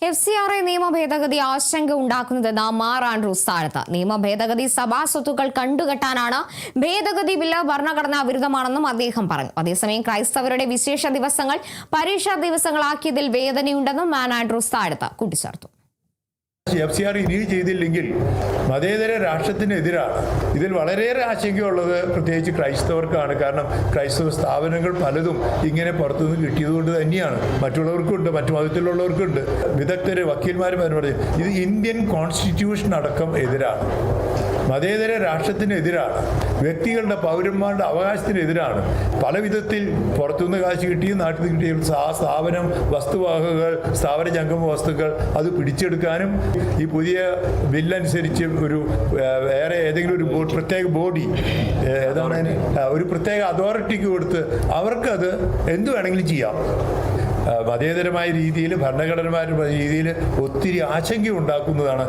FCRA നിയമ ഭേദഗതി ആശങ്ക ഉണ്ടാക്കുന്നതെന്ന് മാർ ആൻഡ്രൂസ് താഴത്ത്. നിയമ ഭേദഗതി സഭാ സ്വത്തുക്കൾ കണ്ടുകെട്ടാനാണ്. ഭേദഗതി ബില്ല് ഭരണഘടനാ വിരുദ്ധമാണെന്നും അദ്ദേഹം പറഞ്ഞു. അതേസമയം ക്രൈസ്തവരുടെ വിശേഷ ദിവസങ്ങൾ പരീക്ഷാ ദിവസങ്ങളാക്കിയതിൽ വേദനയുണ്ടെന്നും മാർ ആൻഡ്രൂസ് താഴത്ത് കൂട്ടിച്ചേർത്തു. FCR ഇനി ചെയ്തില്ലെങ്കിൽ മതേതര രാഷ്ട്രത്തിനെതിരാണ്. ഇതിൽ വളരെയേറെ ആശങ്കയുള്ളത് പ്രത്യേകിച്ച് ക്രൈസ്തവർക്കാണ്. കാരണം ക്രൈസ്തവ സ്ഥാപനങ്ങൾ പലതും ഇങ്ങനെ പുറത്തുനിന്ന് കിട്ടിയതുകൊണ്ട് തന്നെയാണ്. മറ്റുള്ളവർക്കുണ്ട്, മറ്റു മതത്തിലുള്ളവർക്കുണ്ട്. വിദഗ്ധര്, വക്കീൽമാർ പറഞ്ഞു ഇത് ഇന്ത്യൻ കോൺസ്റ്റിറ്റ്യൂഷൻ അടക്കം എതിരാണ്, മതേതര രാഷ്ട്രത്തിനെതിരാണ്, വ്യക്തികളുടെ പൗരന്മാരുടെ അവകാശത്തിനെതിരാണ്. പല വിധത്തിൽ പുറത്തുനിന്ന് കാശ് കിട്ടിയും നാട്ടിൽ കിട്ടിയും ആ സ്ഥാപനം വസ്തുവാഹകൾ, സ്ഥാപന ജംഗമ വസ്തുക്കൾ അത് പിടിച്ചെടുക്കാനും ഈ പുതിയ ബില്ലനുസരിച്ച് ഒരു വേറെ ഏതെങ്കിലും ഒരു പ്രത്യേക ബോഡി ഏതാണ് ഒരു പ്രത്യേക അതോറിറ്റിക്ക് കൊടുത്ത് അവർക്കത് എന്ത് വേണമെങ്കിലും ചെയ്യാം. മതേതരമായ രീതിയിൽ, ഭരണഘടനപരമായ രീതിയിൽ ഒത്തിരി ആശങ്ക ഉണ്ടാക്കുന്നതാണ്.